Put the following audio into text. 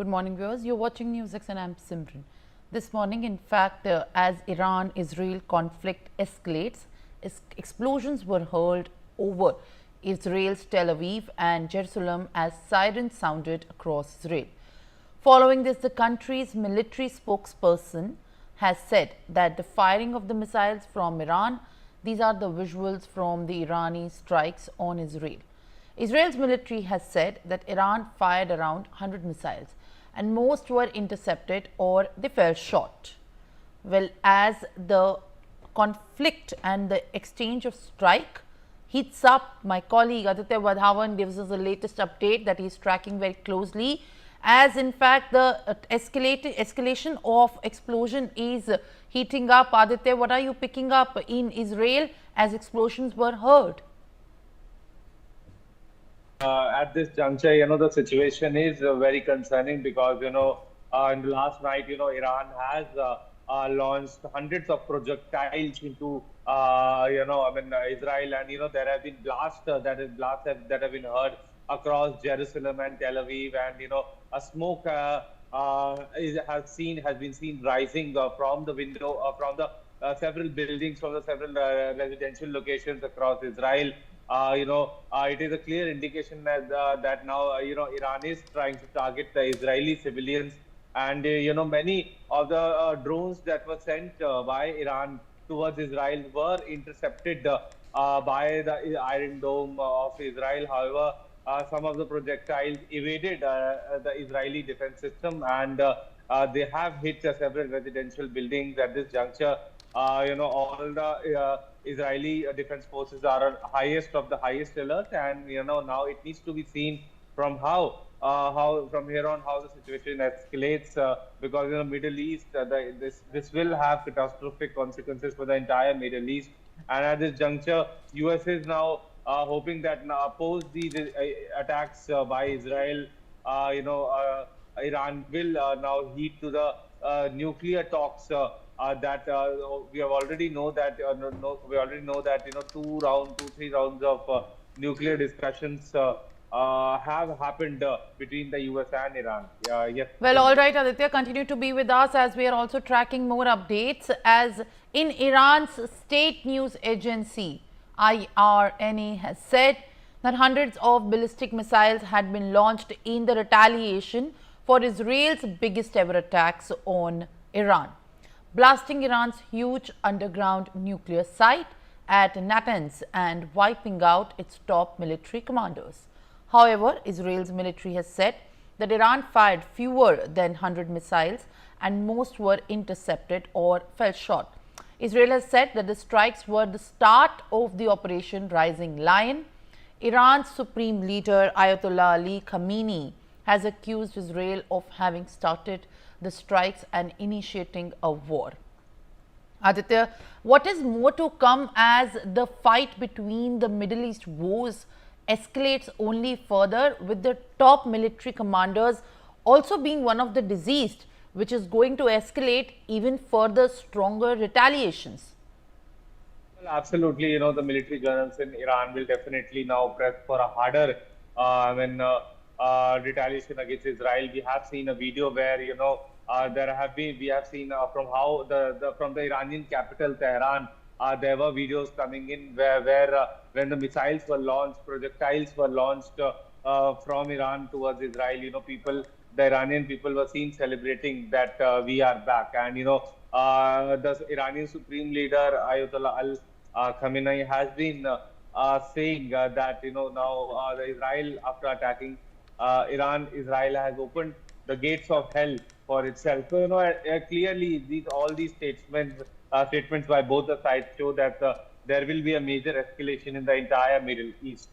Good morning, viewers. You're watching Newsx and I'm Simran. This morning, in fact, as Iran-Israel conflict escalates, explosions were heard over Israel's Tel Aviv and Jerusalem as sirens sounded across Israel. Following this, the country's military spokesperson has said that the firing of the missiles from Iran, these are the visuals from the Irani strikes on Israel. Israel's military has said that Iran fired around 100 missiles and most were intercepted or they fell short. Well, as the conflict and the exchange of strike heats up, my colleague Aditya Vadhavan gives us the latest update that he is tracking very closely, as in fact the escalation of explosion is heating up. Aditya, what are you picking up in Israel as explosions were heard? At this juncture, the situation is very concerning because, in the last night, Iran has launched hundreds of projectiles into, Israel, and, there have been blasts that have been heard across Jerusalem and Tel Aviv, and, a smoke has been seen rising from the window, from the several buildings, from the several residential locations across Israel. It is a clear indication that now, Iran is trying to target the Israeli civilians. And, many of the drones that were sent by Iran towards Israel were intercepted by the Iron Dome of Israel. However, some of the projectiles evaded the Israeli defense system, and they have hit several residential buildings at this juncture. All the Israeli defense forces are highest of the highest alert, and now it needs to be seen from how from here on how the situation escalates, because in the Middle East this will have catastrophic consequences for the entire Middle East. And at this juncture, US is now hoping that post these attacks by Israel, Iran will now heed to the nuclear talks. That we already know that two, 3 rounds of nuclear discussions have happened between the US and Iran. Yes. Well, all right, Aditya, continue to be with us as we are also tracking more updates. As in Iran's state news agency, IRNA has said that hundreds of ballistic missiles had been launched in the retaliation for Israel's biggest ever attacks on Iran, blasting Iran's huge underground nuclear site at Natanz and wiping out its top military commanders. However, Israel's military has said that Iran fired fewer than 100 missiles and most were intercepted or fell short. Israel has said that the strikes were the start of the Operation Rising Lion. Iran's supreme leader Ayatollah Ali Khamenei has accused Israel of having started the strikes and initiating a war. Aditya, what is more to come as the fight between the Middle East wars escalates only further, with the top military commanders also being one of the deceased, which is going to escalate even further stronger retaliations? Well, absolutely, the military generals in Iran will definitely now press for a harder retaliation against Israel. We have seen a video where we have seen from the Iranian capital Tehran, there were videos coming in where when the missiles were launched, projectiles were launched from Iran towards Israel. The Iranian people were seen celebrating that we are back, and the Iranian supreme leader Ayatollah Khamenei has been saying that now the Israel, after attacking Iran, Israel has opened the gates of hell for itself. So, clearly all these statements by both the sides show that there will be a major escalation in the entire Middle East.